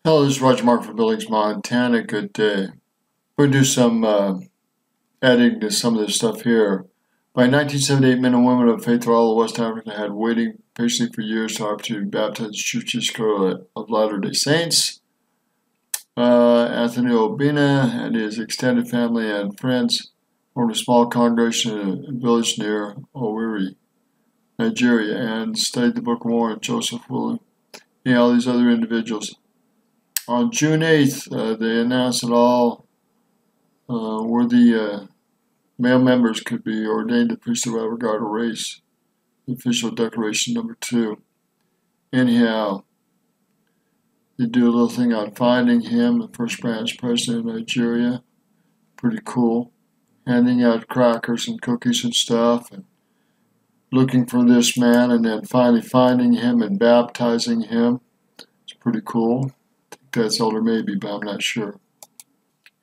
Hello, this is Roger Mark from Billings, Montana. Good day. We're going to do some editing to some of this stuff here. By 1978, men and women of faith throughout all of West Africa had waiting patiently for years to opportunity to baptize the Churches of Latter-day Saints. Anthony Obina and his extended family and friends formed a small congregation in a village near Owerri, Nigeria, and studied the Book of Mormon. Joseph William, all these other individuals. On June 8th, they announced that all worthy male members could be ordained to priesthood of regard to race. Official Declaration number 2. Anyhow, they do a little thing on finding him, the first branch president of Nigeria. Pretty cool. Handing out crackers and cookies and stuff, and looking for this man, and then finally finding him and baptizing him. It's pretty cool. That's Elder Mabey, but I'm not sure.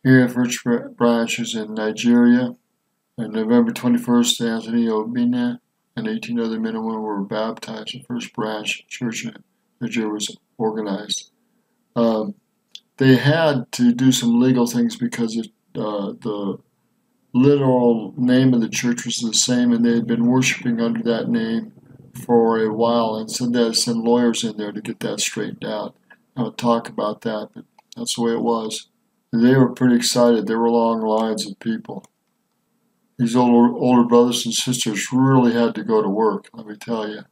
Here, the first branch is in Nigeria. On November 21st, Anthony Obina and 18 other men and women were baptized. The first branch church in Nigeria was organized. They had to do some legal things because the literal name of the church was the same, and they had been worshiping under that name for a while, and so they had to send lawyers in there to get that straightened out. I'll talk about that, but that's the way it was. They were pretty excited. There were long lines of people. These older brothers and sisters really had to go to work, let me tell you.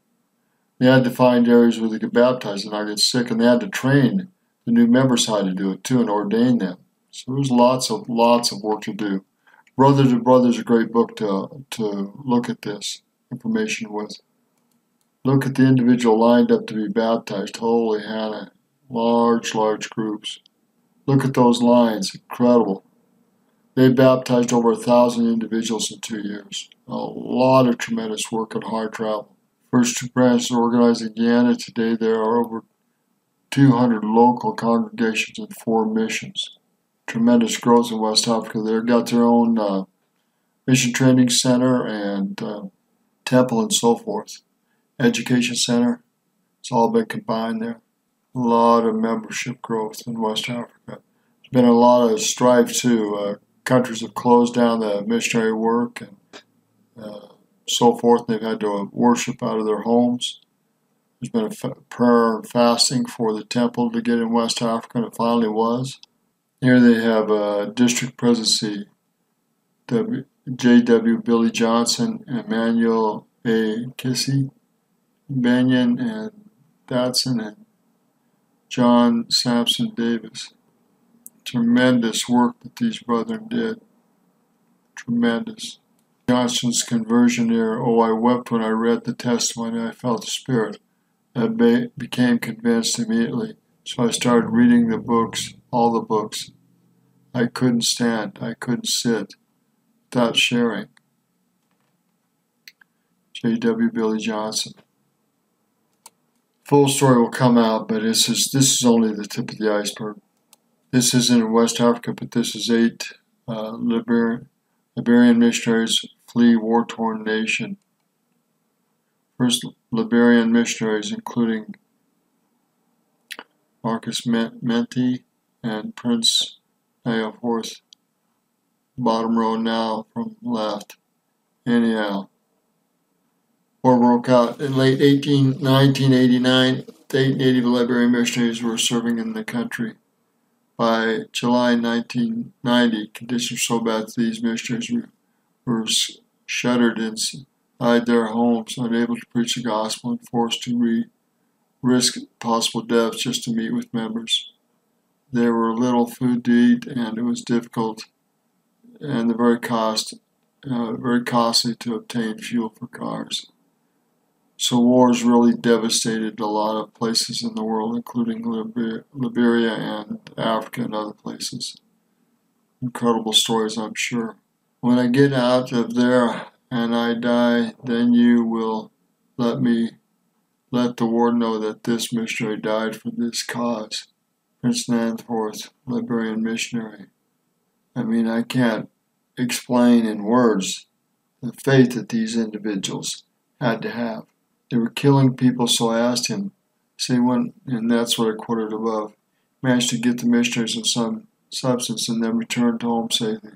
They had to find areas where they could baptize and not get sick, and they had to train the new members how to do it too and ordain them. So there's lots of work to do. Brother to Brother is a great book to look at this information with. Look at the individual lined up to be baptized. Holy Hannah. Large groups. Look at those lines. Incredible. They baptized over 1,000 individuals in 2 years. A lot of tremendous work and hard travel. First two branches are organized in Guyana. Today there are over 200 local congregations and 4 missions. Tremendous growth in West Africa. They've got their own mission training center and temple and so forth. Education center. It's all been combined there. A lot of membership growth in West Africa. There's been a lot of strife too. Countries have closed down the missionary work and so forth. They've had to worship out of their homes. There's been a prayer and fasting for the temple to get in West Africa, and it finally was. Here they have a district presidency. J.W. Billy Johnson, Emmanuel A. Kissy, Benyon and Datson, and John Sampson Davis. Tremendous work that these brethren did. Tremendous. Johnson's conversion here. Oh, I wept when I read the testimony. I felt the Spirit. I became convinced immediately. So I started reading the books, all the books. I couldn't stand. I couldn't sit without sharing. J.W. Billy Johnson. Full story will come out, but this is only the tip of the iceberg. This isn't in West Africa, but this is 8 Liberian missionaries flee war-torn nation. First Liberian missionaries, including Marcus Menti and Prince Nayaforth. Bottom row now from left. Anyhow. War broke out in late 1989. 8 native Liberian missionaries were serving in the country. By July 1990, conditions were so bad that these missionaries were shuttered inside their homes, unable to preach the gospel and forced to risk possible deaths just to meet with members. There were little food to eat, and it was difficult and very costly to obtain fuel for cars. So wars really devastated a lot of places in the world, including Liberia and Africa and other places. Incredible stories, I'm sure. When I get out of there and I die, then you will let the world know that this missionary died for this cause. Prince Nayaforth, Liberian missionary. I mean, I can't explain in words the faith that these individuals had to have. They were killing people, so I asked him, and that's what I quoted above. managed to get the missionaries in some substance and then returned home safely,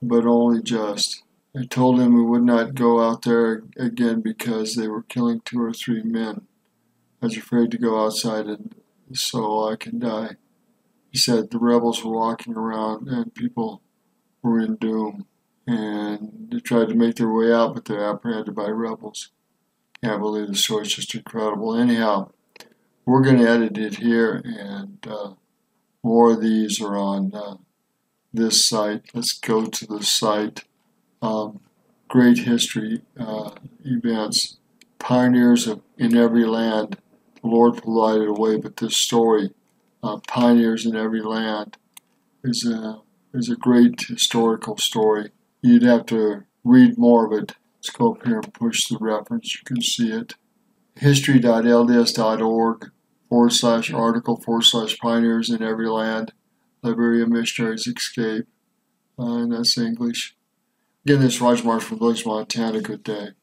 but only just. I told him we would not go out there again because they were killing 2 or 3 men. I was afraid to go outside and so I can die. He said the rebels were walking around and people were in doom. And they tried to make their way out, but they're apprehended by rebels. Can't believe the story's just incredible. Anyhow, we're going to edit it here, and more of these are on this site. Let's go to the site. Great history events. Pioneers in every land. The Lord provided a way, but this story, Pioneers in Every Land, is a great historical story. You'd have to read more of it. Let's go up here and push the reference. You can see it. history.lds.org/article/pioneers in every land. Liberia missionaries escape. And that's English. Again, this is Roger Marsh from Village, Montana. Good day.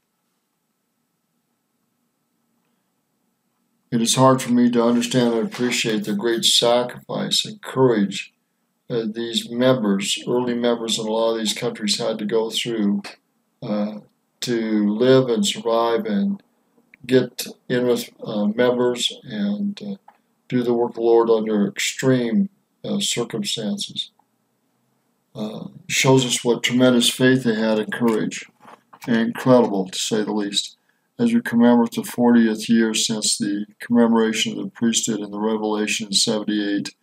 It is hard for me to understand and appreciate the great sacrifice and courage these members, early members in a lot of these countries, had to go through to live and survive and get in with members and do the work of the Lord under extreme circumstances. Shows us what tremendous faith they had and courage. Incredible, to say the least. As we commemorate the 40th year since the commemoration of the priesthood and the revelation in 78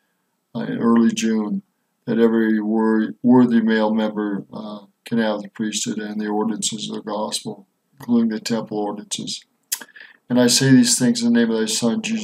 in early June, that every worthy male member can have the priesthood and the ordinances of the gospel, including the temple ordinances. And I say these things in the name of thy Son, Jesus